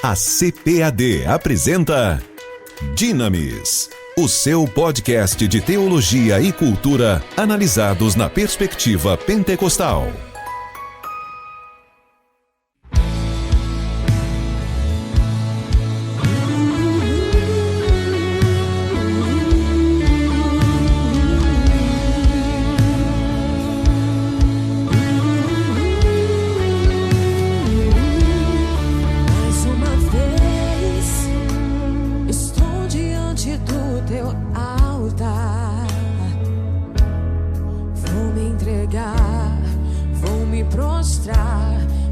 A CPAD apresenta Dinamis, o seu podcast de teologia e cultura analisados na perspectiva pentecostal.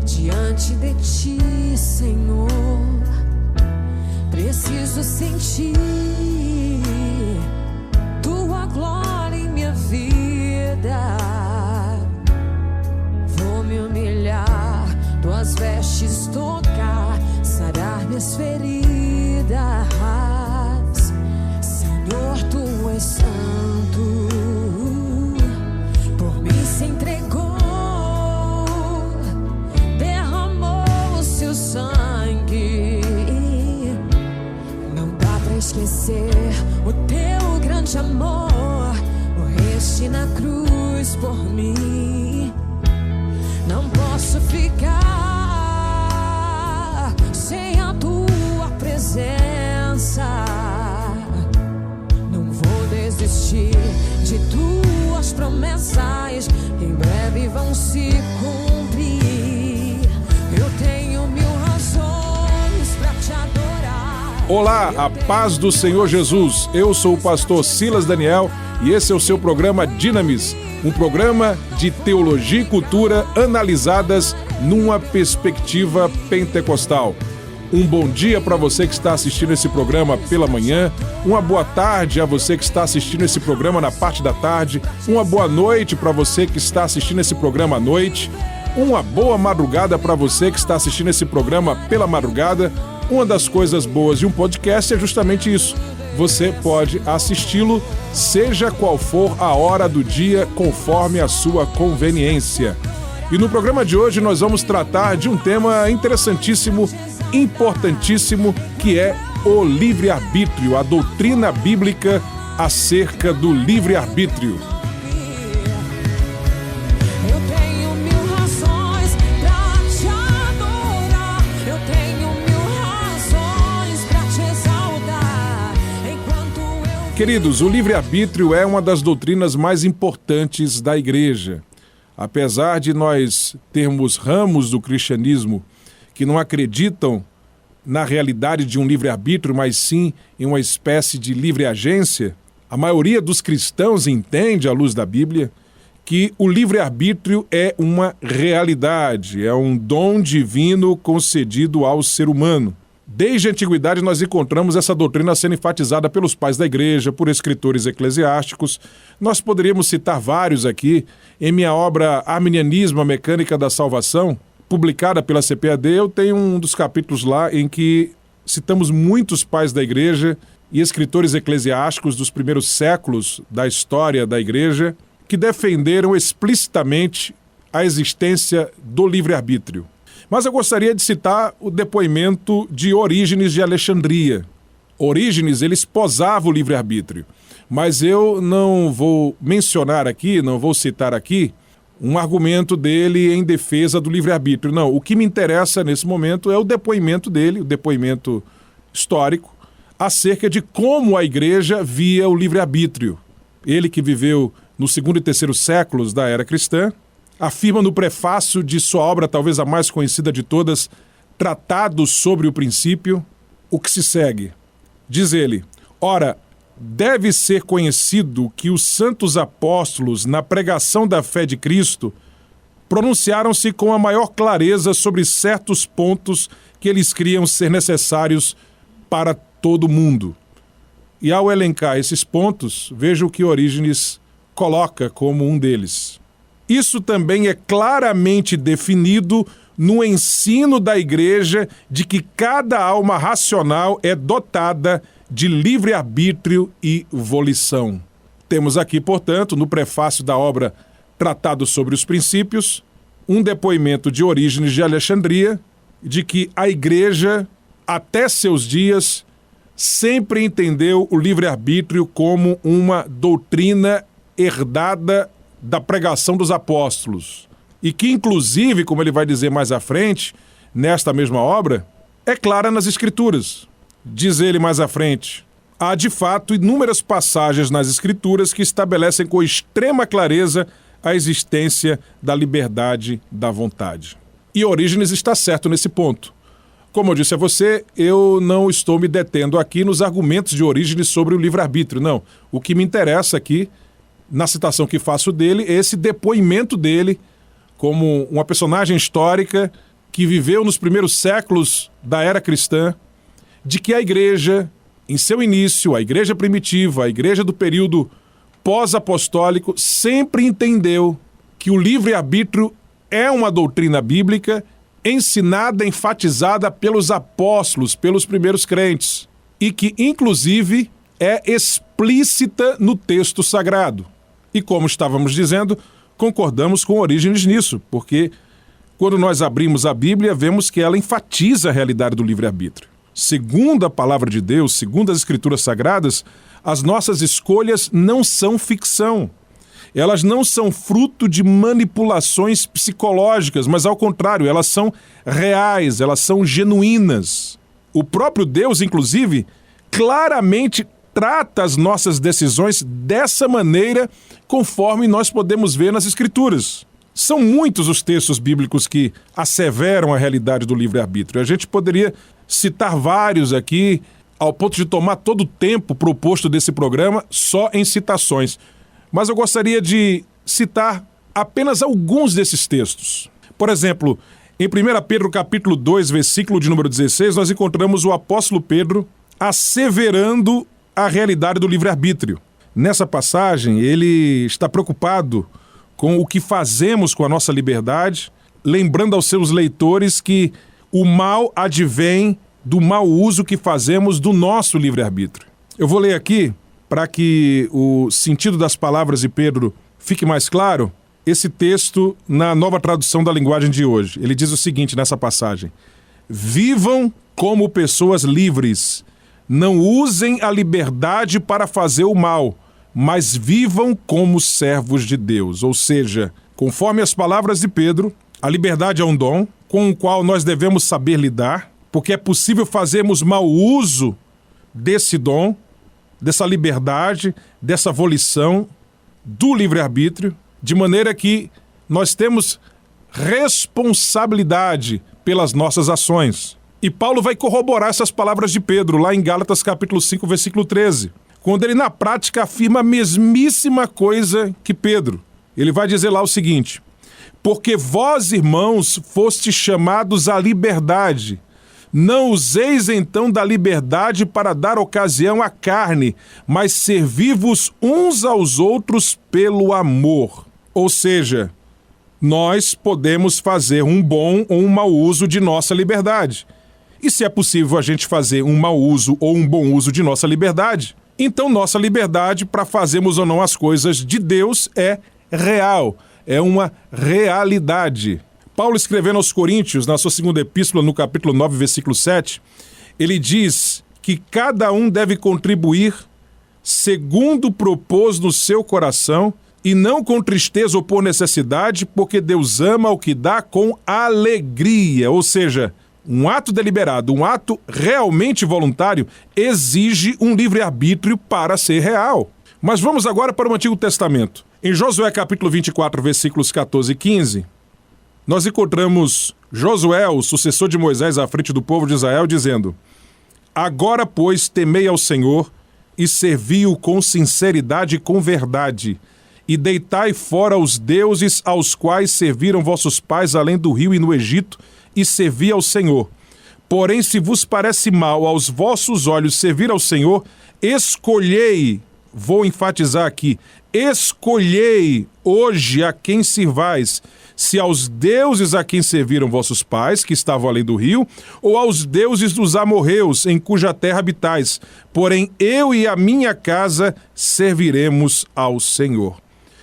Diante de ti, Senhor, preciso sentir tua glória em minha vida. Vou me humilhar, tuas vestes tocar, sarar minhas feridas. Senhor, tu és santo, por mim se entregou. Sangue, não dá pra esquecer o teu grande amor, morreste na cruz por mim. Não posso ficar sem a tua presença. Não vou desistir de tuas promessas, que em breve vão se cumprir. Eu tenho mil razões pra te adorar. Olá, a paz do Senhor Jesus. Eu sou o pastor Silas Daniel e esse é o seu programa Dinamis, um programa de teologia e cultura analisadas numa perspectiva pentecostal. Um bom dia para você que está assistindo esse programa pela manhã, uma boa tarde a você que está assistindo esse programa na parte da tarde, uma boa noite para você que está assistindo esse programa à noite. Uma boa madrugada para você que está assistindo esse programa pela madrugada. Uma das coisas boas de um podcast é justamente isso. Você pode assisti-lo, seja qual for a hora do dia, conforme a sua conveniência. E no programa de hoje nós vamos tratar de um tema interessantíssimo, importantíssimo, que é o livre-arbítrio, a doutrina bíblica acerca do livre-arbítrio. Queridos, o livre-arbítrio é uma das doutrinas mais importantes da igreja. Apesar de nós termos ramos do cristianismo que não acreditam na realidade de um livre-arbítrio, mas sim em uma espécie de livre-agência, a maioria dos cristãos entende, à luz da Bíblia, que o livre-arbítrio é uma realidade, é um dom divino concedido ao ser humano. Desde a antiguidade nós encontramos essa doutrina sendo enfatizada pelos pais da igreja, por escritores eclesiásticos. Nós poderíamos citar vários aqui. Em minha obra Arminianismo, a Mecânica da Salvação, publicada pela CPAD, eu tenho um dos capítulos lá em que citamos muitos pais da igreja e escritores eclesiásticos dos primeiros séculos da história da igreja que defenderam explicitamente a existência do livre-arbítrio. Mas eu gostaria de citar o depoimento de Orígenes de Alexandria. Orígenes, ele esposava o livre-arbítrio, mas eu não vou mencionar aqui, não vou citar aqui, um argumento dele em defesa do livre-arbítrio. Não, o que me interessa nesse momento é o depoimento dele, o depoimento histórico, acerca de como a igreja via o livre-arbítrio. Ele que viveu no segundo e terceiro séculos da era cristã, afirma no prefácio de sua obra, talvez a mais conhecida de todas, Tratados sobre o Princípio, o que se segue. Diz ele: ora, deve ser conhecido que os santos apóstolos, na pregação da fé de Cristo, pronunciaram-se com a maior clareza sobre certos pontos que eles criam ser necessários para todo mundo. E ao elencar esses pontos, veja o que Orígenes coloca como um deles. Isso também é claramente definido no ensino da igreja de que cada alma racional é dotada de livre-arbítrio e volição. Temos aqui, portanto, no prefácio da obra Tratado sobre os Princípios, um depoimento de Orígenes de Alexandria de que a igreja até seus dias, sempre entendeu o livre-arbítrio como uma doutrina herdada da pregação dos apóstolos. E que, inclusive, como ele vai dizer mais à frente, nesta mesma obra, é clara nas Escrituras. Diz ele mais à frente: há de fato inúmeras passagens nas Escrituras que estabelecem com extrema clareza a existência da liberdade da vontade. E Orígenes está certo nesse ponto. Como eu disse a você, eu não estou me detendo aqui nos argumentos de Orígenes sobre o livre-arbítrio, não. O que me interessa aqui, na citação que faço dele, é esse depoimento dele como uma personagem histórica que viveu nos primeiros séculos da era cristã, de que a igreja, em seu início, a igreja primitiva, a igreja do período pós-apostólico, sempre entendeu que o livre-arbítrio é uma doutrina bíblica ensinada, enfatizada pelos apóstolos, pelos primeiros crentes, e que, inclusive, é explícita no texto sagrado. E como estávamos dizendo, concordamos com Orígenes nisso, porque quando nós abrimos a Bíblia, vemos que ela enfatiza a realidade do livre-arbítrio. Segundo a palavra de Deus, segundo as Escrituras Sagradas, as nossas escolhas não são ficção. Elas não são fruto de manipulações psicológicas, mas ao contrário, elas são reais, elas são genuínas. O próprio Deus, inclusive, claramente trata as nossas decisões dessa maneira, conforme nós podemos ver nas Escrituras. São muitos os textos bíblicos que asseveram a realidade do livre-arbítrio. A gente poderia citar vários aqui, ao ponto de tomar todo o tempo proposto desse programa só em citações. Mas eu gostaria de citar apenas alguns desses textos. Por exemplo, em 1 Pedro capítulo 2, versículo de número 16, nós encontramos o apóstolo Pedro asseverando a realidade do livre-arbítrio. Nessa passagem, ele está preocupado com o que fazemos com a nossa liberdade, lembrando aos seus leitores que o mal advém do mau uso que fazemos do nosso livre-arbítrio. Eu vou ler aqui, para que o sentido das palavras de Pedro fique mais claro, esse texto na Nova Tradução da Linguagem de hoje. Ele diz o seguinte nessa passagem: vivam como pessoas livres, não usem a liberdade para fazer o mal, mas vivam como servos de Deus. Ou seja, conforme as palavras de Pedro, a liberdade é um dom com o qual nós devemos saber lidar, porque é possível fazermos mau uso desse dom, dessa liberdade, dessa volição, do livre-arbítrio, de maneira que nós temos responsabilidade pelas nossas ações. E Paulo vai corroborar essas palavras de Pedro, lá em Gálatas capítulo 5, versículo 13, quando ele na prática afirma a mesmíssima coisa que Pedro. Ele vai dizer lá o seguinte: porque vós, irmãos, fostes chamados à liberdade. Não useis então da liberdade para dar ocasião à carne, mas servi-vos uns aos outros pelo amor. Ou seja, nós podemos fazer um bom ou um mau uso de nossa liberdade. E se é possível a gente fazer um mau uso ou um bom uso de nossa liberdade, então nossa liberdade para fazermos ou não as coisas de Deus é real, é uma realidade. Paulo, escrevendo aos Coríntios, na sua segunda epístola, no capítulo 9, versículo 7, ele diz que cada um deve contribuir segundo propôs no seu coração, e não com tristeza ou por necessidade, porque Deus ama o que dá com alegria. Ou seja, um ato deliberado, um ato realmente voluntário, exige um livre-arbítrio para ser real. Mas vamos agora para o Antigo Testamento. Em Josué capítulo 24, versículos 14 e 15, nós encontramos Josué, o sucessor de Moisés, à frente do povo de Israel, dizendo: agora, pois, temei ao Senhor e servi-o com sinceridade e com verdade, e deitai fora os deuses aos quais serviram vossos pais além do rio e no Egito, e servi ao Senhor. Porém, se vos parece mal aos vossos olhos servir ao Senhor, escolhei, vou enfatizar aqui, escolhei hoje a quem sirvais, se aos deuses a quem serviram vossos pais, que estavam além do rio, ou aos deuses dos amorreus, em cuja terra habitais. Porém, eu e a minha casa serviremos ao Senhor.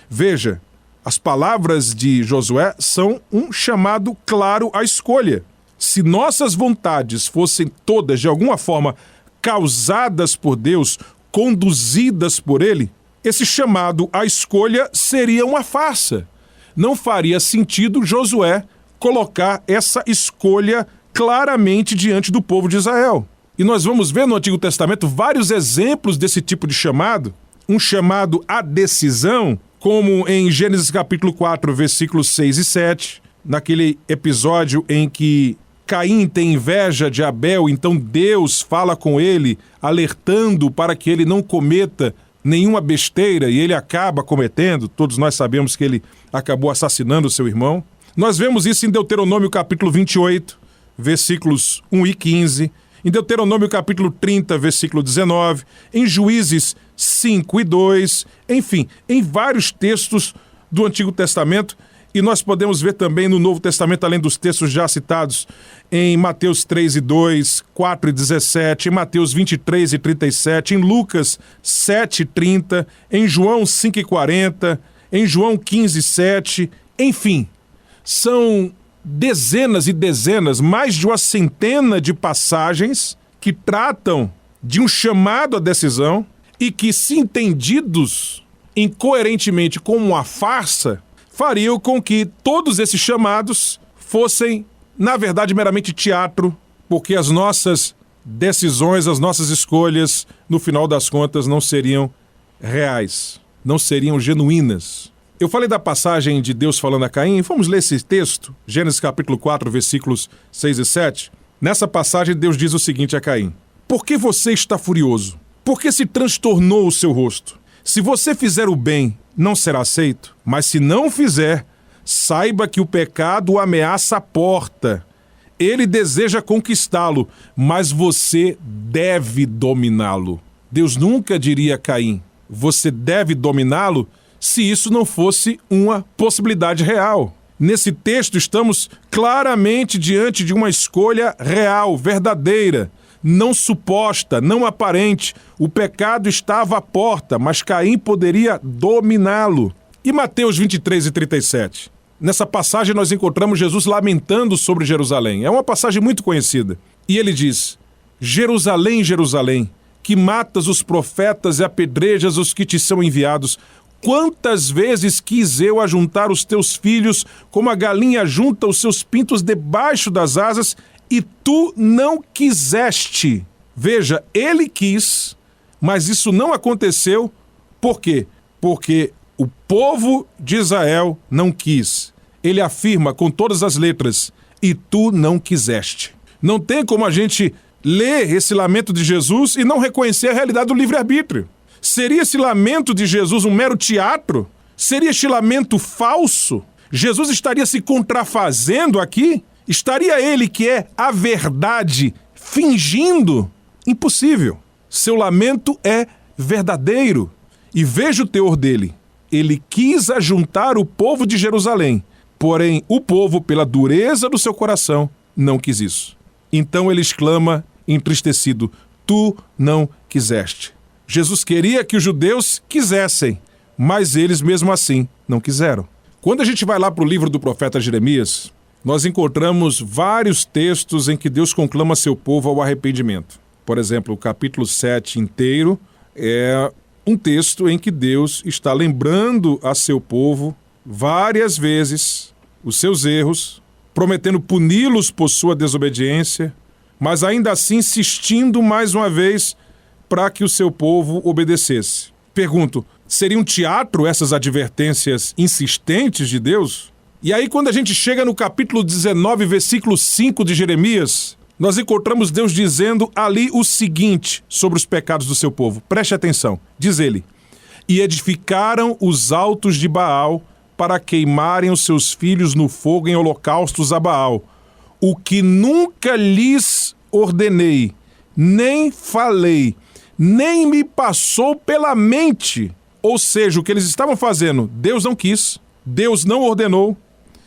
Veja, as palavras de Josué são um chamado claro à escolha. Se nossas vontades fossem todas, de alguma forma, causadas por Deus, conduzidas por Ele, esse chamado à escolha seria uma farsa. Não faria sentido Josué colocar essa escolha claramente diante do povo de Israel. E nós vamos ver no Antigo Testamento vários exemplos desse tipo de chamado, um chamado à decisão, como em Gênesis capítulo 4, versículos 6 e 7, naquele episódio em que Caim tem inveja de Abel, então Deus fala com ele, alertando para que ele não cometa nenhuma besteira, e ele acaba cometendo. Todos nós sabemos que ele acabou assassinando o seu irmão. Nós vemos isso em Deuteronômio capítulo 28, versículos 1 e 15, em Deuteronômio capítulo 30, versículo 19, em Juízes 5 e 2, enfim, em vários textos do Antigo Testamento, e nós podemos ver também no Novo Testamento, além dos textos já citados, em Mateus 3 e 2, 4 e 17, em Mateus 23 e 37, em Lucas 7 e 30, em João 5 e 40, em João 15 e 7, enfim, são dezenas e dezenas, mais de uma centena de passagens que tratam de um chamado à decisão e que, se entendidos incoerentemente como uma farsa, fariam com que todos esses chamados fossem, na verdade, meramente teatro, porque as nossas decisões, as nossas escolhas, no final das contas, não seriam reais, não seriam genuínas. Eu falei da passagem de Deus falando a Caim. Vamos ler esse texto, Gênesis capítulo 4, versículos 6 e 7. Nessa passagem, Deus diz o seguinte a Caim: por que você está furioso? Por que se transtornou o seu rosto? Se você fizer o bem, não será aceito, mas se não fizer, saiba que o pecado o ameaça a porta. Ele deseja conquistá-lo, mas você deve dominá-lo. Deus nunca diria a Caim: você deve dominá-lo, se isso não fosse uma possibilidade real. Nesse texto estamos claramente diante de uma escolha real, verdadeira, não suposta, não aparente. O pecado estava à porta, mas Caim poderia dominá-lo. E Mateus 23 e 37? Nessa passagem nós encontramos Jesus lamentando sobre Jerusalém. É uma passagem muito conhecida. E ele diz: Jerusalém, Jerusalém, que matas os profetas e apedrejas os que te são enviados, quantas vezes quis eu ajuntar os teus filhos como a galinha junta os seus pintos debaixo das asas, e tu não quiseste. Veja, ele quis, mas isso não aconteceu. Por quê? Porque o povo de Israel não quis. Ele afirma com todas as letras: e tu não quiseste. Não tem como a gente ler esse lamento de Jesus e não reconhecer a realidade do livre-arbítrio. Seria esse lamento de Jesus um mero teatro? Seria este lamento falso? Jesus estaria se contrafazendo aqui? Estaria ele, que é a verdade, fingindo? Impossível. Seu lamento é verdadeiro. E veja o teor dele. Ele quis ajuntar o povo de Jerusalém, porém o povo, pela dureza do seu coração, não quis isso. Então ele exclama, entristecido: tu não quiseste. Jesus queria que os judeus quisessem, mas eles mesmo assim não quiseram. Quando a gente vai lá para o livro do profeta Jeremias, nós encontramos vários textos em que Deus conclama seu povo ao arrependimento. Por exemplo, o capítulo 7 inteiro é um texto em que Deus está lembrando a seu povo várias vezes os seus erros, prometendo puni-los por sua desobediência, mas ainda assim insistindo mais uma vez para que o seu povo obedecesse. Pergunto, seria um teatro essas advertências insistentes de Deus? E aí, quando a gente chega no capítulo 19, versículo 5 de Jeremias, nós encontramos Deus dizendo ali o seguinte sobre os pecados do seu povo. Preste atenção. Diz ele: e edificaram os altos de Baal para queimarem os seus filhos no fogo em holocaustos a Baal, o que nunca lhes ordenei, nem falei, nem me passou pela mente. Ou seja, o que eles estavam fazendo, Deus não quis, Deus não ordenou,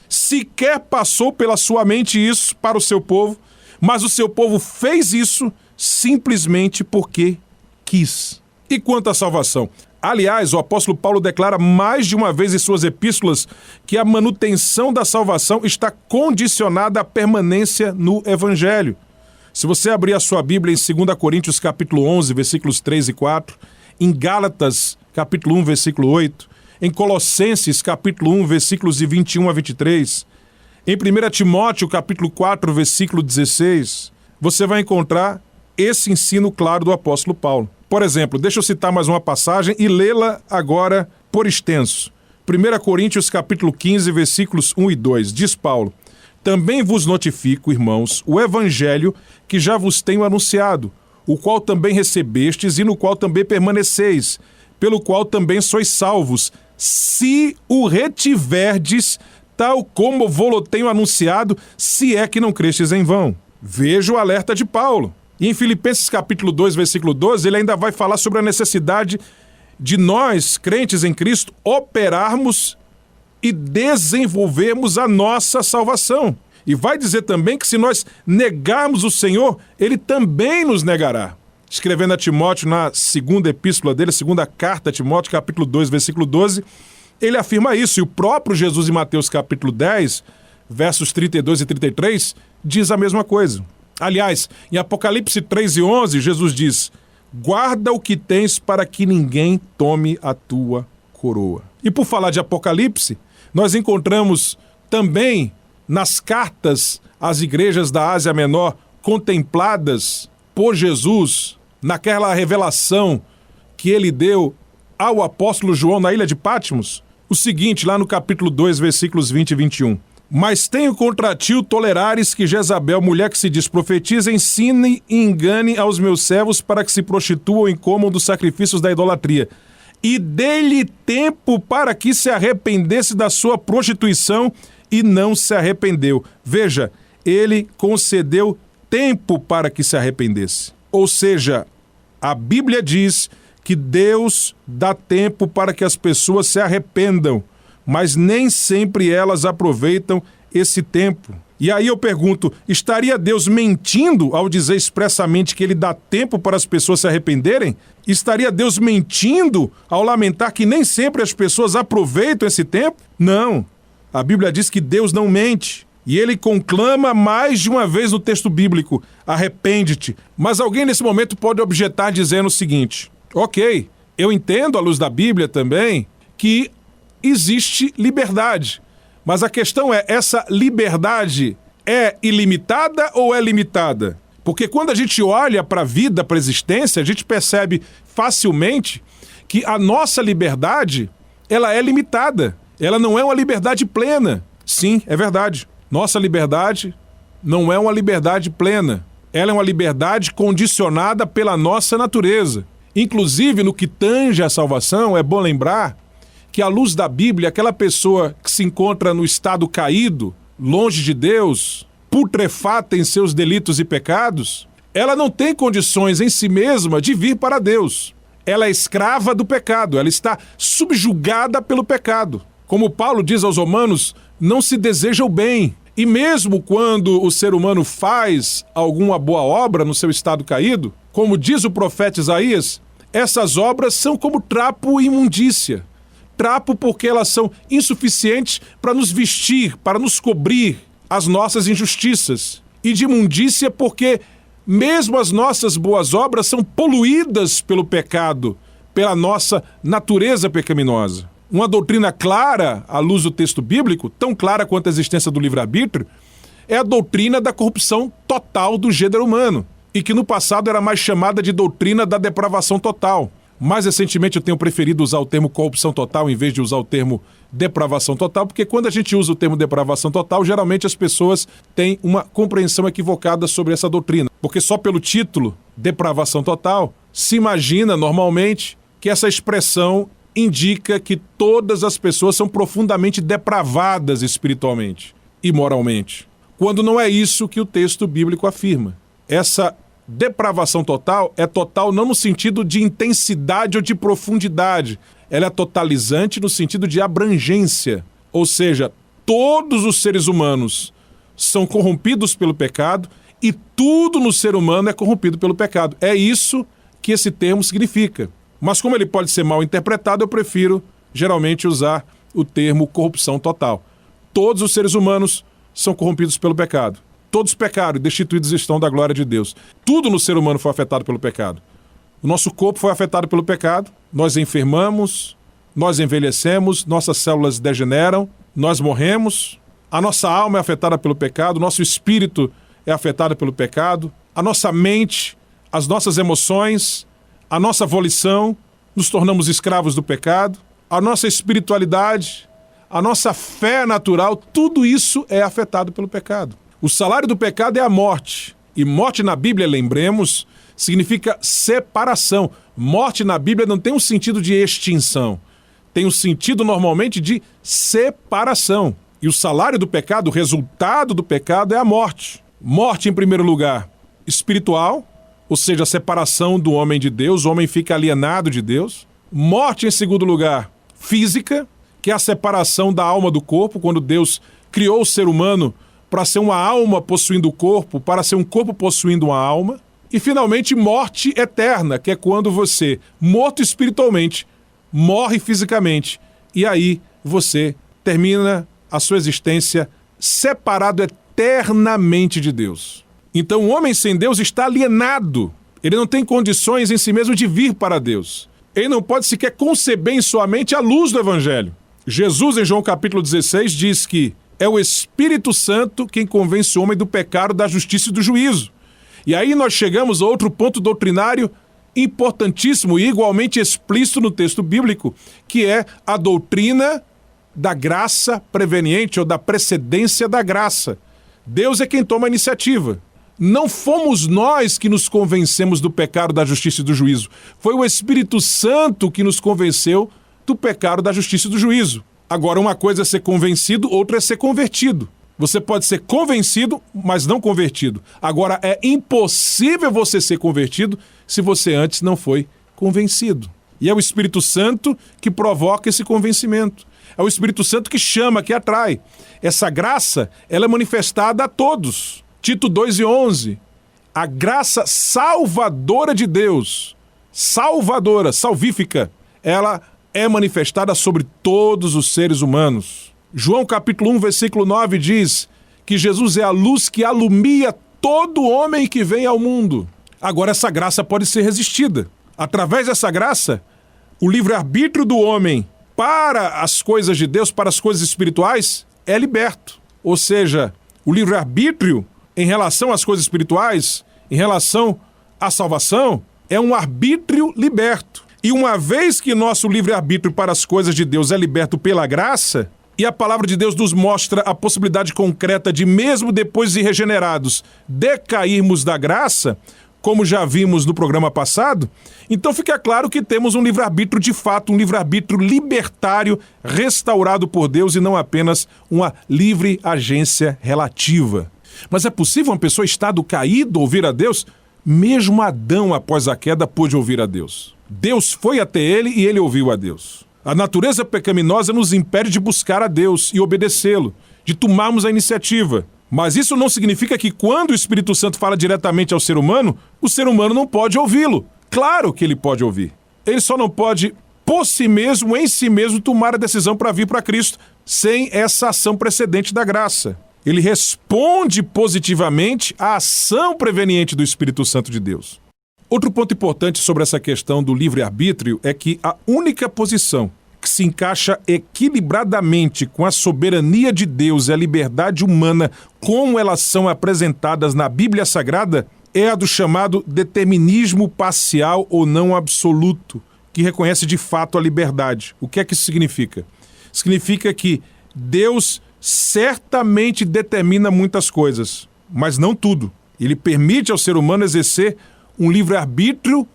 sequer passou pela sua mente isso para o seu povo, mas o seu povo fez isso simplesmente porque quis. E quanto à salvação? Aliás, o apóstolo Paulo declara mais de uma vez em suas epístolas que a manutenção da salvação está condicionada à permanência no Evangelho. Se você abrir a sua Bíblia em 2 Coríntios capítulo 11, versículos 3 e 4, em Gálatas capítulo 1, versículo 8, em Colossenses capítulo 1, versículos de 21 a 23, em 1 Timóteo capítulo 4, versículo 16, você vai encontrar esse ensino claro do apóstolo Paulo. Por exemplo, deixa eu citar mais uma passagem e lê-la agora por extenso. 1 Coríntios capítulo 15, versículos 1 e 2, diz Paulo: também vos notifico, irmãos, o evangelho que já vos tenho anunciado, o qual também recebestes e no qual também permaneceis, pelo qual também sois salvos, se o retiverdes, tal como vou-lo tenho anunciado, se é que não crestes em vão. Veja o alerta de Paulo. E em Filipenses capítulo 2, versículo 12, ele ainda vai falar sobre a necessidade de nós, crentes em Cristo, operarmos e desenvolvermos a nossa salvação. E vai dizer também que se nós negarmos o Senhor, Ele também nos negará. Escrevendo a Timóteo na segunda epístola dele, segunda carta a Timóteo, capítulo 2, versículo 12, ele afirma isso. E o próprio Jesus em Mateus capítulo 10, versos 32 e 33, diz a mesma coisa. Aliás, em Apocalipse 3 e 11, Jesus diz: guarda o que tens para que ninguém tome a tua coroa. E por falar de Apocalipse, nós encontramos também nas cartas às igrejas da Ásia Menor contempladas por Jesus, naquela revelação que ele deu ao apóstolo João na ilha de Patmos, o seguinte, lá no capítulo 2, versículos 20 e 21. Mas tenho contra ti o tolerares que Jezabel, mulher que se diz profetiza, ensine e engane aos meus servos para que se prostituam e comam dos sacrifícios da idolatria. E dê-lhe tempo para que se arrependesse da sua prostituição, e não se arrependeu. Veja, ele concedeu tempo para que se arrependesse. Ou seja, a Bíblia diz que Deus dá tempo para que as pessoas se arrependam, mas nem sempre elas aproveitam esse tempo. E aí eu pergunto, estaria Deus mentindo ao dizer expressamente que ele dá tempo para as pessoas se arrependerem? Estaria Deus mentindo ao lamentar que nem sempre as pessoas aproveitam esse tempo? Não. A Bíblia diz que Deus não mente. E ele conclama mais de uma vez no texto bíblico: arrepende-te. Mas alguém nesse momento pode objetar dizendo o seguinte: ok, eu entendo à luz da Bíblia também que existe liberdade. Mas a questão é, essa liberdade é ilimitada ou é limitada? Porque quando a gente olha para a vida, para a existência, a gente percebe facilmente que a nossa liberdade, ela é limitada. Ela não é uma liberdade plena. Sim, é verdade. Nossa liberdade não é uma liberdade plena. Ela é uma liberdade condicionada pela nossa natureza. Inclusive, no que tange à salvação, é bom lembrar que, à luz da Bíblia, aquela pessoa que se encontra no estado caído, longe de Deus, putrefata em seus delitos e pecados, ela não tem condições em si mesma de vir para Deus. Ela é escrava do pecado, ela está subjugada pelo pecado. Como Paulo diz aos Romanos, não se deseja o bem. E mesmo quando o ser humano faz alguma boa obra no seu estado caído, como diz o profeta Isaías, essas obras são como trapo e imundícia. Trapo porque elas são insuficientes para nos vestir, para nos cobrir as nossas injustiças. E de imundícia porque mesmo as nossas boas obras são poluídas pelo pecado, pela nossa natureza pecaminosa. Uma doutrina clara, à luz do texto bíblico, tão clara quanto a existência do livre-arbítrio, é a doutrina da corrupção total do gênero humano, e que no passado era mais chamada de doutrina da depravação total. Mais recentemente eu tenho preferido usar o termo corrupção total em vez de usar o termo depravação total, porque quando a gente usa o termo depravação total, geralmente as pessoas têm uma compreensão equivocada sobre essa doutrina. Porque só pelo título, depravação total, se imagina normalmente que essa expressão indica que todas as pessoas são profundamente depravadas espiritualmente e moralmente, quando não é isso que o texto bíblico afirma. Essa depravação total é total não no sentido de intensidade ou de profundidade, ela é totalizante no sentido de abrangência, ou seja, todos os seres humanos são corrompidos pelo pecado e tudo no ser humano é corrompido pelo pecado. É isso que esse termo significa. Mas como ele pode ser mal interpretado, eu prefiro geralmente usar o termo corrupção total. Todos os seres humanos são corrompidos pelo pecado. Todos pecaram e destituídos estão da glória de Deus. Tudo no ser humano foi afetado pelo pecado. O nosso corpo foi afetado pelo pecado, nós enfermamos, nós envelhecemos, nossas células degeneram, nós morremos, a nossa alma é afetada pelo pecado, o nosso espírito é afetado pelo pecado, a nossa mente, as nossas emoções, a nossa volição, nos tornamos escravos do pecado, a nossa espiritualidade, a nossa fé natural, tudo isso é afetado pelo pecado. O salário do pecado é a morte. E morte na Bíblia, lembremos, significa separação. Morte na Bíblia não tem um sentido de extinção. Tem um sentido normalmente de separação. E o salário do pecado, o resultado do pecado é a morte. Morte, em primeiro lugar, espiritual, ou seja, a separação do homem de Deus, o homem fica alienado de Deus. Morte, em segundo lugar, física, que é a separação da alma do corpo, quando Deus criou o ser humano para ser uma alma possuindo o corpo, para ser um corpo possuindo uma alma. E, finalmente, morte eterna, que é quando você, morto espiritualmente, morre fisicamente. E aí você termina a sua existência separado eternamente de Deus. Então, o homem sem Deus está alienado. Ele não tem condições em si mesmo de vir para Deus. Ele não pode sequer conceber em sua mente a luz do Evangelho. Jesus, em João capítulo 16, diz que é o Espírito Santo quem convence o homem do pecado, da justiça e do juízo. E aí nós chegamos a outro ponto doutrinário importantíssimo e igualmente explícito no texto bíblico, que é a doutrina da graça preveniente ou da precedência da graça. Deus é quem toma a iniciativa. Não fomos nós que nos convencemos do pecado, da justiça e do juízo. Foi o Espírito Santo que nos convenceu do pecado, da justiça e do juízo. Agora, uma coisa é ser convencido, outra é ser convertido. Você pode ser convencido, mas não convertido. Agora, é impossível você ser convertido se você antes não foi convencido. E é o Espírito Santo que provoca esse convencimento. É o Espírito Santo que chama, que atrai. Essa graça, ela é manifestada a todos. Tito 2:11. A graça salvadora de Deus, salvadora, salvífica, ela é manifestada sobre todos os seres humanos. João capítulo 1, versículo 9 diz que Jesus é a luz que alumia todo homem que vem ao mundo. Agora, essa graça pode ser resistida. Através dessa graça, o livre-arbítrio do homem para as coisas de Deus, para as coisas espirituais, é liberto. Ou seja, o livre-arbítrio em relação às coisas espirituais, em relação à salvação, é um arbítrio liberto. E uma vez que nosso livre-arbítrio para as coisas de Deus é liberto pela graça, e a palavra de Deus nos mostra a possibilidade concreta de, mesmo depois de regenerados, decairmos da graça, como já vimos no programa passado, então fica claro que temos um livre-arbítrio de fato, um livre-arbítrio libertário restaurado por Deus e não apenas uma livre agência relativa. Mas é possível uma pessoa em estado caído ouvir a Deus? Mesmo Adão, após a queda, pôde ouvir a Deus. Deus foi até ele e ele ouviu a Deus. A natureza pecaminosa nos impede de buscar a Deus e obedecê-lo, de tomarmos a iniciativa. Mas isso não significa que quando o Espírito Santo fala diretamente ao ser humano, o ser humano não pode ouvi-lo. Claro que ele pode ouvir. Ele só não pode, por si mesmo, em si mesmo, tomar a decisão para vir para Cristo, sem essa ação precedente da graça. Ele responde positivamente à ação preveniente do Espírito Santo de Deus. Outro ponto importante sobre essa questão do livre-arbítrio é que a única posição que se encaixa equilibradamente com a soberania de Deus e a liberdade humana como elas são apresentadas na Bíblia Sagrada é a do chamado determinismo parcial ou não absoluto, que reconhece de fato a liberdade. O que é que isso significa? Significa que Deus certamente determina muitas coisas, mas não tudo. Ele permite ao ser humano exercer um livre-arbítrio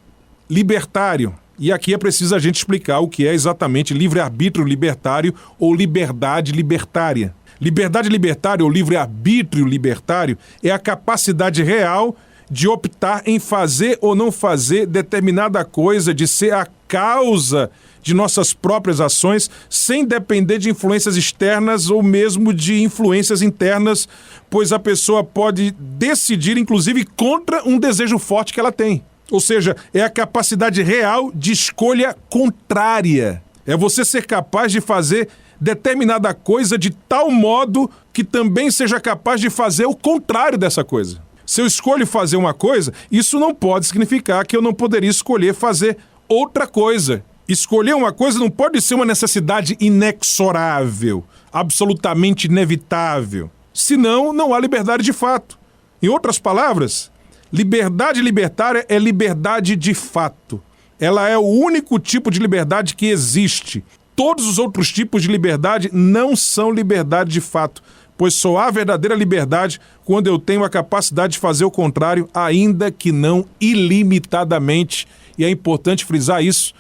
libertário. E aqui é preciso a gente explicar o que é exatamente livre-arbítrio libertário ou liberdade libertária. Liberdade libertária ou livre-arbítrio libertário é a capacidade real de optar em fazer ou não fazer determinada coisa, de ser a causa de nossas próprias ações, sem depender de influências externas ou mesmo de influências internas, pois a pessoa pode decidir, inclusive, contra um desejo forte que ela tem. Ou seja, é a capacidade real de escolha contrária. É você ser capaz de fazer determinada coisa de tal modo que também seja capaz de fazer o contrário dessa coisa. Se eu escolho fazer uma coisa, isso não pode significar que eu não poderia escolher fazer outra coisa. Escolher uma coisa não pode ser uma necessidade inexorável, absolutamente inevitável. Senão, não há liberdade de fato. Em outras palavras, liberdade libertária é liberdade de fato. Ela é o único tipo de liberdade que existe. Todos os outros tipos de liberdade não são liberdade de fato, pois só há verdadeira liberdade quando eu tenho a capacidade de fazer o contrário, ainda que não ilimitadamente. E é importante frisar isso,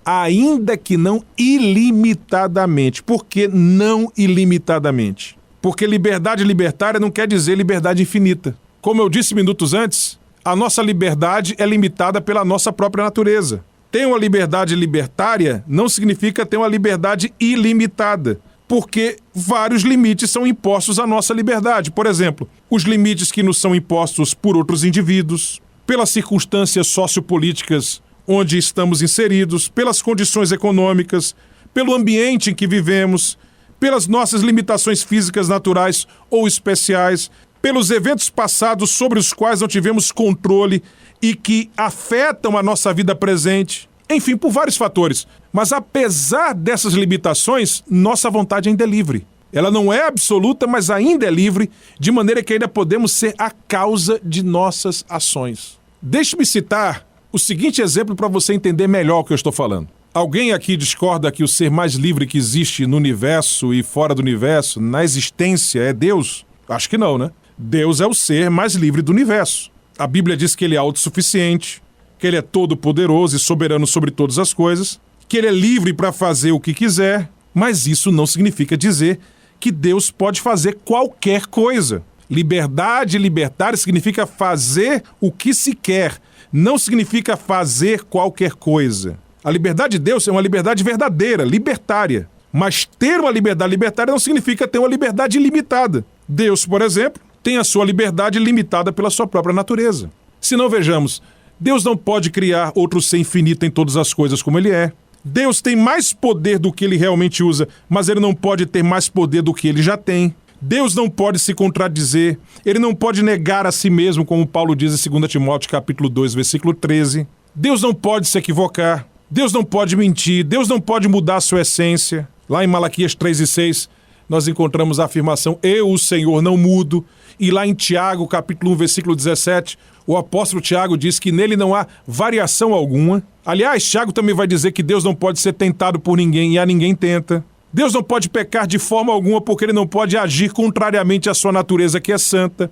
ainda que não ilimitadamente. Por que não ilimitadamente? Porque liberdade libertária não quer dizer liberdade infinita. Como eu disse minutos antes, a nossa liberdade é limitada pela nossa própria natureza. Ter uma liberdade libertária não significa ter uma liberdade ilimitada, porque vários limites são impostos à nossa liberdade. Por exemplo, os limites que nos são impostos por outros indivíduos, pelas circunstâncias sociopolíticas onde estamos inseridos, pelas condições econômicas, pelo ambiente em que vivemos, pelas nossas limitações físicas naturais ou especiais, pelos eventos passados sobre os quais não tivemos controle e que afetam a nossa vida presente. Enfim, por vários fatores. Mas apesar dessas limitações, nossa vontade ainda é livre. Ela não é absoluta, mas ainda é livre, de maneira que ainda podemos ser a causa de nossas ações. Deixe-me citar o seguinte exemplo para você entender melhor o que eu estou falando. Alguém aqui discorda que o ser mais livre que existe no universo e fora do universo, na existência, é Deus? Acho que não, né? Deus é o ser mais livre do universo. A Bíblia diz que ele é autossuficiente, que ele é todo-poderoso e soberano sobre todas as coisas, que ele é livre para fazer o que quiser, mas isso não significa dizer que Deus pode fazer qualquer coisa. Liberdade libertária significa fazer o que se quer, não significa fazer qualquer coisa. A liberdade de Deus é uma liberdade verdadeira, libertária. Mas ter uma liberdade libertária não significa ter uma liberdade ilimitada. Deus, por exemplo, tem a sua liberdade limitada pela sua própria natureza. Se não, vejamos, Deus não pode criar outro ser infinito em todas as coisas como ele é. Deus tem mais poder do que ele realmente usa, mas ele não pode ter mais poder do que ele já tem. Deus não pode se contradizer, ele não pode negar a si mesmo, como Paulo diz em 2 Timóteo capítulo 2, versículo 13. Deus não pode se equivocar, Deus não pode mentir, Deus não pode mudar a sua essência. Lá em Malaquias 3 e 6, nós encontramos a afirmação, eu, o Senhor, não mudo. E lá em Tiago, capítulo 1, versículo 17, o apóstolo Tiago diz que nele não há variação alguma. Aliás, Tiago também vai dizer que Deus não pode ser tentado por ninguém e a ninguém tenta. Deus não pode pecar de forma alguma porque ele não pode agir contrariamente à sua natureza que é santa.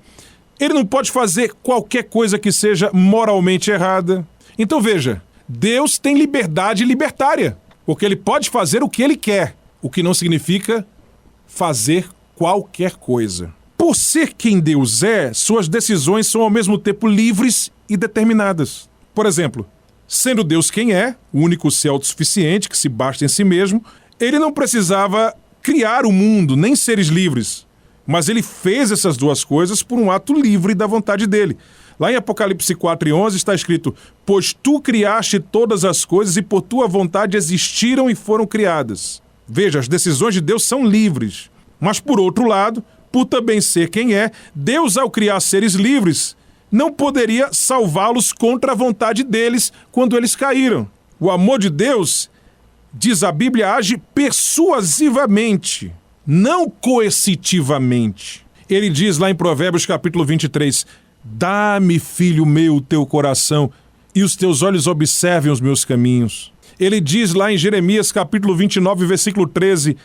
Ele não pode fazer qualquer coisa que seja moralmente errada. Então veja, Deus tem liberdade libertária, porque ele pode fazer o que ele quer, o que não significa fazer qualquer coisa. Por ser quem Deus é, suas decisões são ao mesmo tempo livres e determinadas. Por exemplo, sendo Deus quem é, o único ser autossuficiente que se basta em si mesmo, ele não precisava criar o mundo, nem seres livres. Mas ele fez essas duas coisas por um ato livre da vontade dele. Lá em Apocalipse 4:11 está escrito, pois tu criaste todas as coisas e por tua vontade existiram e foram criadas. Veja, as decisões de Deus são livres. Mas por outro lado, por também ser quem é, Deus ao criar seres livres, não poderia salvá-los contra a vontade deles quando eles caíram. O amor de Deus, diz a Bíblia, age persuasivamente, não coercitivamente. Ele diz lá em Provérbios capítulo 23, dá-me, filho meu, o teu coração, e os teus olhos observem os meus caminhos. Ele diz lá em Jeremias capítulo 29, versículo 13,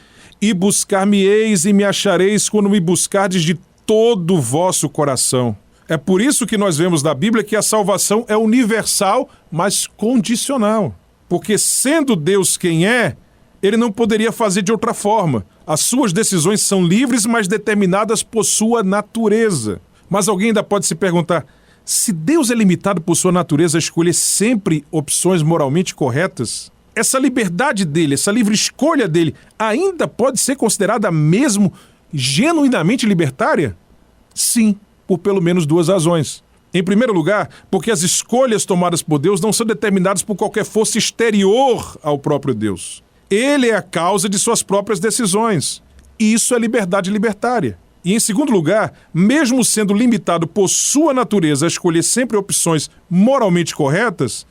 e buscar-me-eis e me achareis quando me buscardes de todo o vosso coração. É por isso que nós vemos na Bíblia que a salvação é universal, mas condicional. Porque sendo Deus quem é, ele não poderia fazer de outra forma. As suas decisões são livres, mas determinadas por sua natureza. Mas alguém ainda pode se perguntar, se Deus é limitado por sua natureza a escolher sempre opções moralmente corretas, essa liberdade dele, essa livre escolha dele, ainda pode ser considerada mesmo genuinamente libertária? Sim, por pelo menos duas razões. Em primeiro lugar, porque as escolhas tomadas por Deus não são determinadas por qualquer força exterior ao próprio Deus. Ele é a causa de suas próprias decisões. Isso é liberdade libertária. E em segundo lugar, mesmo sendo limitado por sua natureza a escolher sempre opções moralmente corretas,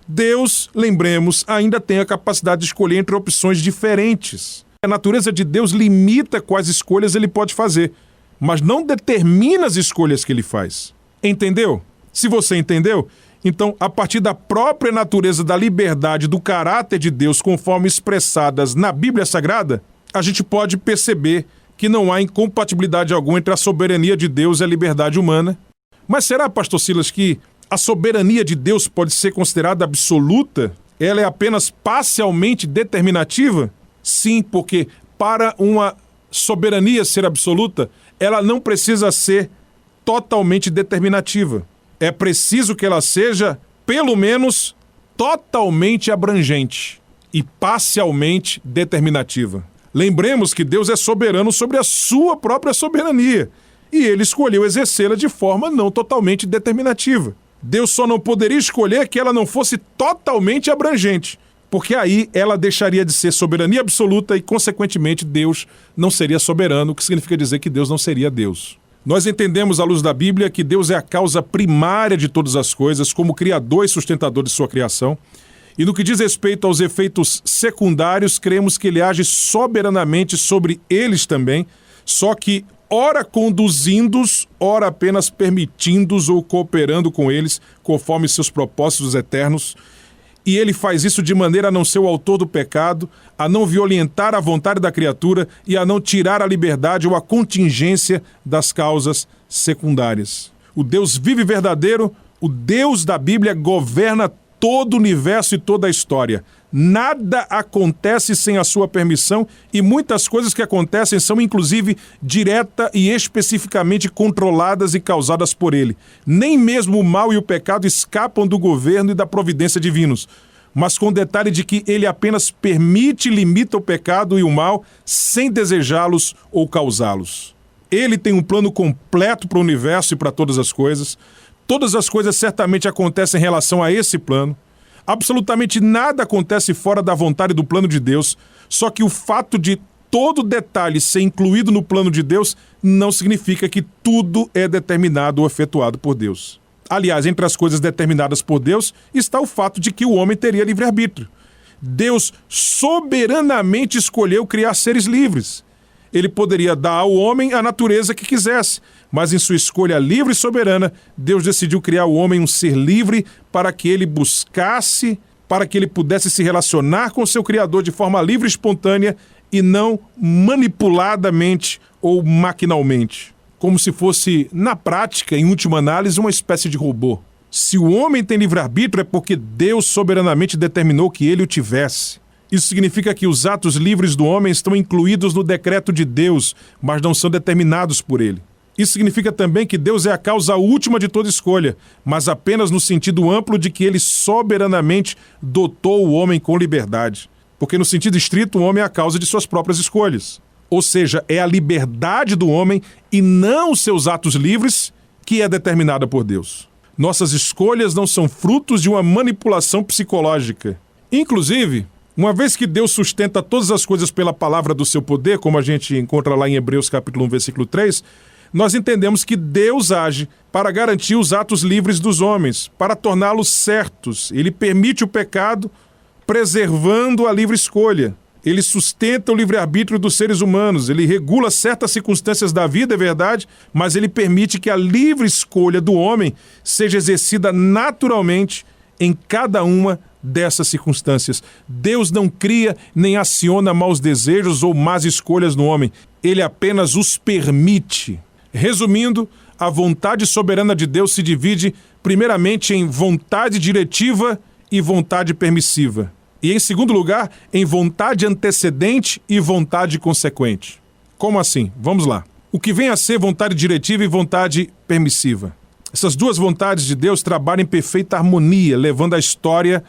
Deus, lembremos, ainda tem a capacidade de escolher entre opções diferentes. A natureza de Deus limita quais escolhas ele pode fazer, mas não determina as escolhas que ele faz. Entendeu? Se você entendeu, então, a partir da própria natureza da liberdade do caráter de Deus conforme expressadas na Bíblia Sagrada, a gente pode perceber que não há incompatibilidade alguma entre a soberania de Deus e a liberdade humana. Mas será, pastor Silas, que a soberania de Deus pode ser considerada absoluta? Ela é apenas parcialmente determinativa? Sim, porque para uma soberania ser absoluta, ela não precisa ser totalmente determinativa. É preciso que ela seja, pelo menos, totalmente abrangente e parcialmente determinativa. Lembremos que Deus é soberano sobre a sua própria soberania e ele escolheu exercê-la de forma não totalmente determinativa. Deus só não poderia escolher que ela não fosse totalmente abrangente, porque aí ela deixaria de ser soberania absoluta e, consequentemente, Deus não seria soberano, o que significa dizer que Deus não seria Deus. Nós entendemos, à luz da Bíblia, que Deus é a causa primária de todas as coisas, como criador e sustentador de sua criação. E no que diz respeito aos efeitos secundários, cremos que ele age soberanamente sobre eles também, só que ora conduzindo-os, ora apenas permitindo-os ou cooperando com eles, conforme seus propósitos eternos. E ele faz isso de maneira a não ser o autor do pecado, a não violentar a vontade da criatura e a não tirar a liberdade ou a contingência das causas secundárias. O Deus vivo e verdadeiro, o Deus da Bíblia, governa todo o universo e toda a história. Nada acontece sem a sua permissão e muitas coisas que acontecem são inclusive direta e especificamente controladas e causadas por ele. Nem mesmo o mal e o pecado escapam do governo e da providência divinos, mas com o detalhe de que ele apenas permite e limita o pecado e o mal sem desejá-los ou causá-los. Ele tem um plano completo para o universo e para todas as coisas. Todas as coisas certamente acontecem em relação a esse plano. Absolutamente nada acontece fora da vontade do plano de Deus, só que o fato de todo detalhe ser incluído no plano de Deus não significa que tudo é determinado ou efetuado por Deus. Aliás, entre as coisas determinadas por Deus está o fato de que o homem teria livre-arbítrio. Deus soberanamente escolheu criar seres livres. Ele poderia dar ao homem a natureza que quisesse, mas em sua escolha livre e soberana, Deus decidiu criar o homem um ser livre para que ele buscasse, para que ele pudesse se relacionar com seu Criador de forma livre e espontânea e não manipuladamente ou maquinalmente, como se fosse, na prática, em última análise, uma espécie de robô. Se o homem tem livre-arbítrio é porque Deus soberanamente determinou que ele o tivesse. Isso significa que os atos livres do homem estão incluídos no decreto de Deus, mas não são determinados por ele. Isso significa também que Deus é a causa última de toda escolha, mas apenas no sentido amplo de que ele soberanamente dotou o homem com liberdade. Porque no sentido estrito, o homem é a causa de suas próprias escolhas. Ou seja, é a liberdade do homem e não os seus atos livres que é determinada por Deus. Nossas escolhas não são frutos de uma manipulação psicológica. Inclusive, uma vez que Deus sustenta todas as coisas pela palavra do seu poder, como a gente encontra lá em Hebreus capítulo 1, versículo 3, nós entendemos que Deus age para garantir os atos livres dos homens, para torná-los certos. Ele permite o pecado, preservando a livre escolha. Ele sustenta o livre-arbítrio dos seres humanos. Ele regula certas circunstâncias da vida, é verdade, mas ele permite que a livre escolha do homem seja exercida naturalmente em cada uma dessas circunstâncias. Deus não cria nem aciona maus desejos ou más escolhas no homem. Ele apenas os permite. Resumindo, a vontade soberana de Deus se divide primeiramente em vontade diretiva e vontade permissiva. E, em segundo lugar, em vontade antecedente e vontade consequente. Como assim? Vamos lá. O que vem a ser vontade diretiva e vontade permissiva? Essas duas vontades de Deus trabalham em perfeita harmonia, levando a história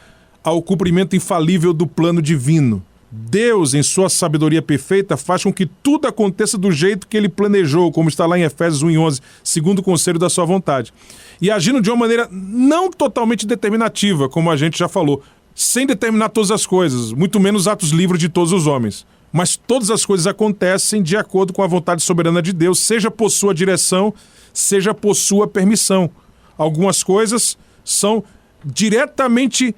ao cumprimento infalível do plano divino. Deus, em sua sabedoria perfeita, faz com que tudo aconteça do jeito que ele planejou, como está lá em Efésios 1:11, segundo o conselho da sua vontade. E agindo de uma maneira não totalmente determinativa, como a gente já falou, sem determinar todas as coisas, muito menos atos livres de todos os homens. Mas todas as coisas acontecem de acordo com a vontade soberana de Deus, seja por sua direção, seja por sua permissão. Algumas coisas são diretamente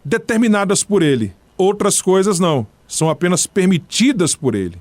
determinadas por ele, outras coisas não, são apenas permitidas por ele.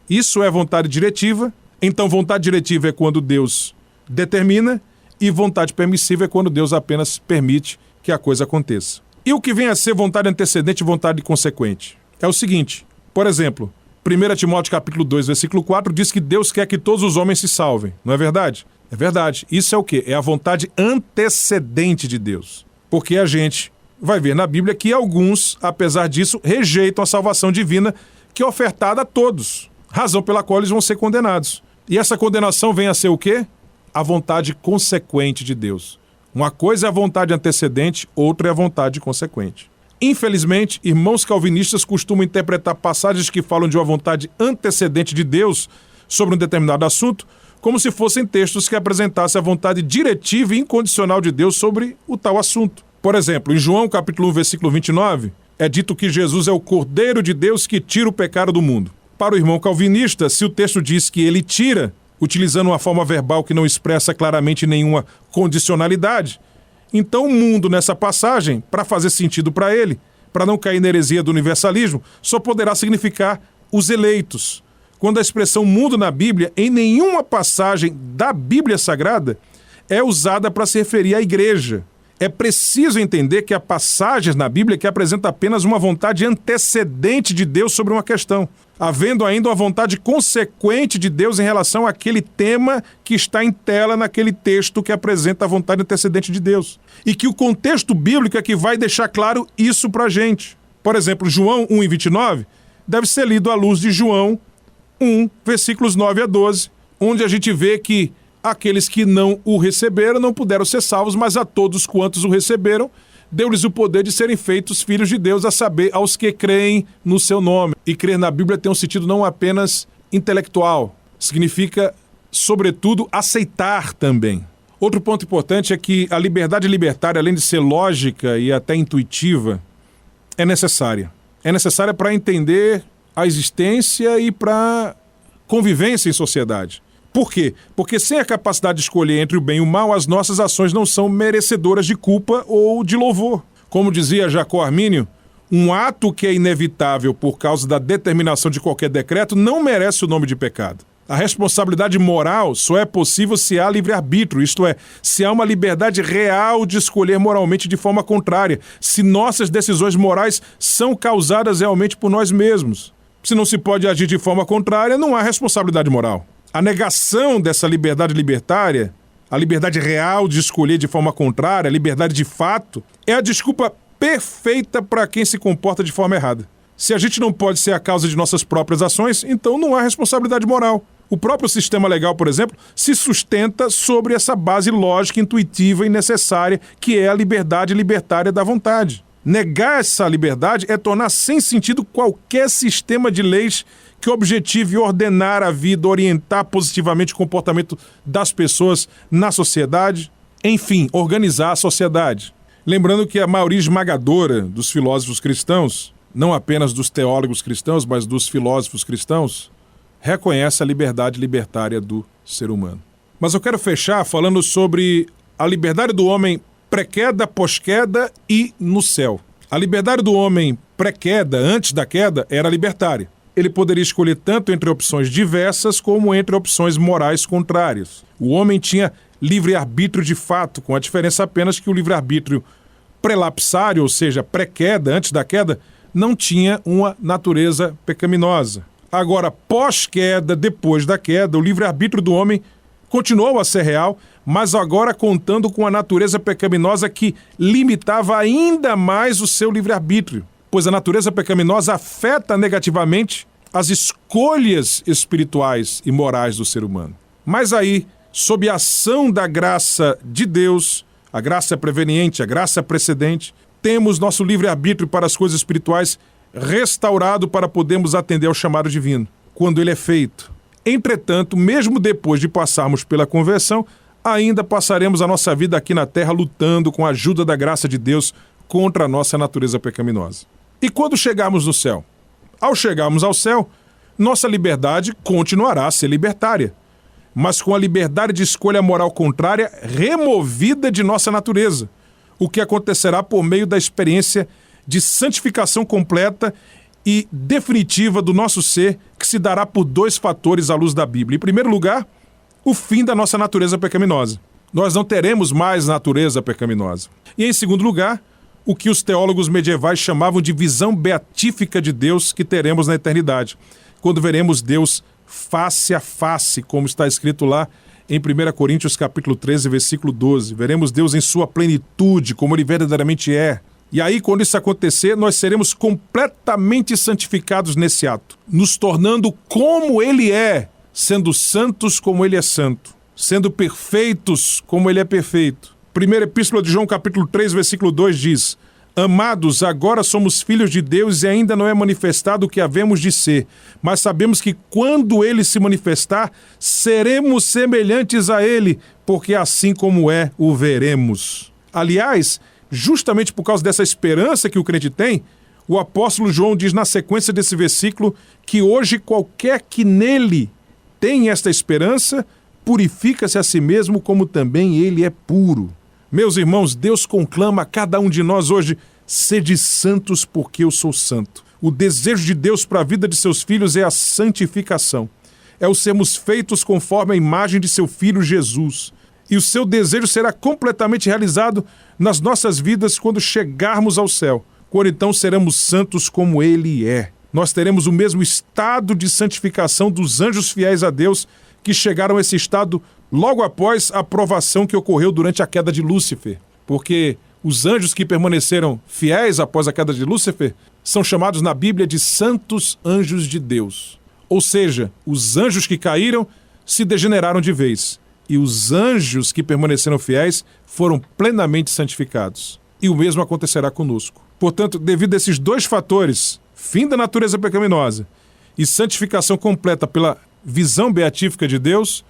Isso é vontade diretiva. Então vontade diretiva é quando Deus determina e vontade permissiva é quando Deus apenas permite que a coisa aconteça. E o que vem a ser vontade antecedente e vontade consequente? É o seguinte, por exemplo, 1 Timóteo capítulo 2, versículo 4 diz que Deus quer que todos os homens se salvem, não é verdade? É verdade. Isso é o quê? É a vontade antecedente de Deus. Porque a gente vai ver na Bíblia que alguns, apesar disso, rejeitam a salvação divina que é ofertada a todos, razão pela qual eles vão ser condenados. E essa condenação vem a ser o quê? A vontade consequente de Deus. Uma coisa é a vontade antecedente, outra é a vontade consequente. Infelizmente, irmãos calvinistas costumam interpretar passagens que falam de uma vontade antecedente de Deus sobre um determinado assunto como se fossem textos que apresentassem a vontade diretiva e incondicional de Deus sobre o tal assunto. Por exemplo, em João capítulo 1, versículo 29, é dito que Jesus é o Cordeiro de Deus que tira o pecado do mundo. Para o irmão calvinista, se o texto diz que ele tira, utilizando uma forma verbal que não expressa claramente nenhuma condicionalidade, então o mundo nessa passagem, para fazer sentido para ele, para não cair na heresia do universalismo, só poderá significar os eleitos. Quando a expressão mundo na Bíblia, em nenhuma passagem da Bíblia Sagrada, é usada para se referir à igreja. É preciso entender que há passagens na Bíblia que apresentam apenas uma vontade antecedente de Deus sobre uma questão, havendo ainda uma vontade consequente de Deus em relação àquele tema que está em tela naquele texto que apresenta a vontade antecedente de Deus. E que o contexto bíblico é que vai deixar claro isso para a gente. Por exemplo, João 1:29 deve ser lido à luz de João 1, versículos 9 a 12, onde a gente vê que aqueles que não o receberam não puderam ser salvos, mas a todos quantos o receberam, deu-lhes o poder de serem feitos filhos de Deus, a saber, aos que creem no seu nome. E crer na Bíblia tem um sentido não apenas intelectual, significa, sobretudo, aceitar também. Outro ponto importante é que a liberdade libertária, além de ser lógica e até intuitiva, é necessária. É necessária para entender a existência e para convivência em sociedade. Por quê? Porque sem a capacidade de escolher entre o bem e o mal, as nossas ações não são merecedoras de culpa ou de louvor. Como dizia Jacó Armínio, um ato que é inevitável por causa da determinação de qualquer decreto não merece o nome de pecado. A responsabilidade moral só é possível se há livre-arbítrio, isto é, se há uma liberdade real de escolher moralmente de forma contrária, se nossas decisões morais são causadas realmente por nós mesmos. Se não se pode agir de forma contrária, não há responsabilidade moral. A negação dessa liberdade libertária, a liberdade real de escolher de forma contrária, a liberdade de fato, é a desculpa perfeita para quem se comporta de forma errada. Se a gente não pode ser a causa de nossas próprias ações, então não há responsabilidade moral. O próprio sistema legal, por exemplo, se sustenta sobre essa base lógica, intuitiva e necessária, que é a liberdade libertária da vontade. Negar essa liberdade é tornar sem sentido qualquer sistema de leis que objetive ordenar a vida, orientar positivamente o comportamento das pessoas na sociedade, enfim, organizar a sociedade. Lembrando que a maioria esmagadora dos filósofos cristãos, não apenas dos teólogos cristãos, mas dos filósofos cristãos, reconhece a liberdade libertária do ser humano. Mas eu quero fechar falando sobre a liberdade do homem pré-queda, pós-queda e no céu. A liberdade do homem pré-queda, antes da queda, era libertária. Ele poderia escolher tanto entre opções diversas como entre opções morais contrárias. O homem tinha livre-arbítrio de fato, com a diferença apenas que o livre-arbítrio prelapsário, ou seja, pré-queda, antes da queda, não tinha uma natureza pecaminosa. Agora, pós-queda, depois da queda, o livre-arbítrio do homem continuou a ser real, mas agora contando com a natureza pecaminosa que limitava ainda mais o seu livre-arbítrio, pois a natureza pecaminosa afeta negativamente as escolhas espirituais e morais do ser humano. Mas aí, sob a ação da graça de Deus, a graça preveniente, a graça precedente, temos nosso livre-arbítrio para as coisas espirituais restaurado para podermos atender ao chamado divino, quando ele é feito. Entretanto, mesmo depois de passarmos pela conversão, ainda passaremos a nossa vida aqui na terra lutando com a ajuda da graça de Deus contra a nossa natureza pecaminosa. E quando chegarmos no céu? Ao chegarmos ao céu, nossa liberdade continuará a ser libertária, mas com a liberdade de escolha moral contrária removida de nossa natureza, o que acontecerá por meio da experiência de santificação completa e definitiva do nosso ser, que se dará por dois fatores à luz da Bíblia. Em primeiro lugar, o fim da nossa natureza pecaminosa. Nós não teremos mais natureza pecaminosa. E em segundo lugar, o que os teólogos medievais chamavam de visão beatífica de Deus que teremos na eternidade, quando veremos Deus face a face, como está escrito lá em 1 Coríntios capítulo 13, versículo 12. Veremos Deus em sua plenitude, como ele verdadeiramente é. E aí, quando isso acontecer, nós seremos completamente santificados nesse ato, nos tornando como ele é, sendo santos como ele é santo, sendo perfeitos como ele é perfeito. Primeira Epístola de João, capítulo 3, versículo 2 diz: Amados, agora somos filhos de Deus e ainda não é manifestado o que havemos de ser, mas sabemos que quando ele se manifestar, seremos semelhantes a ele, porque assim como é, o veremos. Aliás, justamente por causa dessa esperança que o crente tem, o apóstolo João diz na sequência desse versículo que hoje qualquer que nele tem esta esperança, purifica-se a si mesmo como também ele é puro. Meus irmãos, Deus conclama a cada um de nós hoje: sede santos porque eu sou santo. O desejo de Deus para a vida de seus filhos é a santificação. É o sermos feitos conforme a imagem de seu Filho Jesus. E o seu desejo será completamente realizado nas nossas vidas quando chegarmos ao céu, quando então seremos santos como ele é. Nós teremos o mesmo estado de santificação dos anjos fiéis a Deus que chegaram a esse estado logo após a provação que ocorreu durante a queda de Lúcifer. Porque os anjos que permaneceram fiéis após a queda de Lúcifer são chamados na Bíblia de santos anjos de Deus. Ou seja, os anjos que caíram se degeneraram de vez. E os anjos que permaneceram fiéis foram plenamente santificados. E o mesmo acontecerá conosco. Portanto, devido a esses dois fatores, fim da natureza pecaminosa e santificação completa pela visão beatífica de Deus,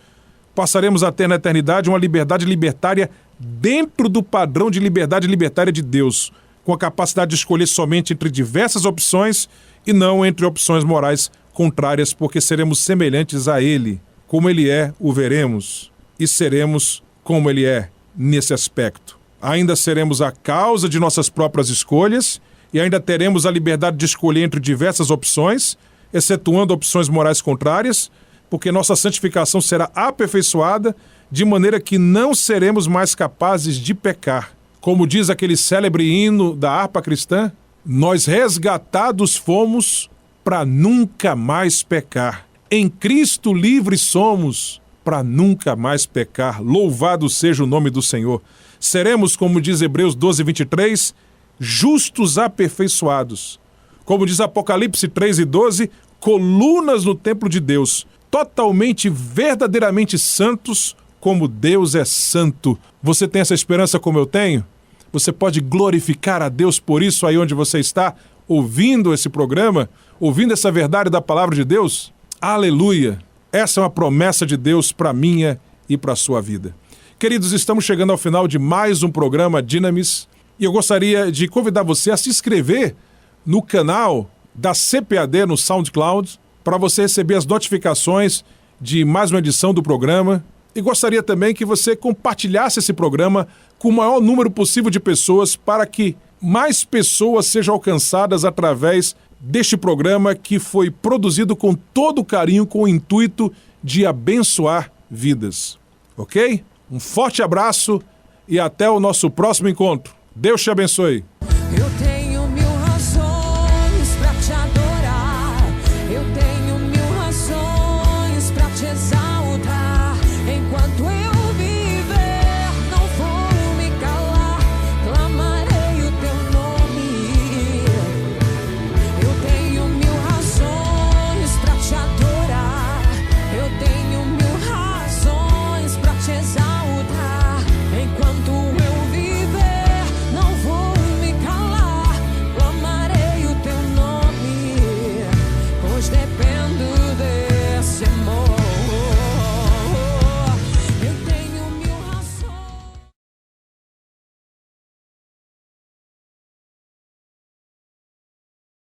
passaremos a ter na eternidade uma liberdade libertária dentro do padrão de liberdade libertária de Deus, com a capacidade de escolher somente entre diversas opções e não entre opções morais contrárias, porque seremos semelhantes a Ele. Como Ele é, o veremos. E seremos como ele é nesse aspecto. Ainda seremos a causa de nossas próprias escolhas e ainda teremos a liberdade de escolher entre diversas opções, excetuando opções morais contrárias, porque nossa santificação será aperfeiçoada de maneira que não seremos mais capazes de pecar. Como diz aquele célebre hino da harpa cristã, nós resgatados fomos para nunca mais pecar. Em Cristo livres somos para nunca mais pecar. Louvado seja o nome do Senhor. Seremos, como diz Hebreus 12, 23, justos aperfeiçoados. Como diz Apocalipse 3 e 12, colunas no templo de Deus, totalmente, verdadeiramente santos, como Deus é santo. Você tem essa esperança como eu tenho? Você pode glorificar a Deus por isso aí onde você está, ouvindo esse programa, ouvindo essa verdade da palavra de Deus? Aleluia! Essa é uma promessa de Deus para a minha e para a sua vida. Queridos, estamos chegando ao final de mais um programa Dynamis e eu gostaria de convidar você a se inscrever no canal da CPAD no SoundCloud para você receber as notificações de mais uma edição do programa. E gostaria também que você compartilhasse esse programa com o maior número possível de pessoas para que mais pessoas sejam alcançadas através deste programa que foi produzido com todo carinho, com o intuito de abençoar vidas. Ok? Um forte abraço e até o nosso próximo encontro. Deus te abençoe.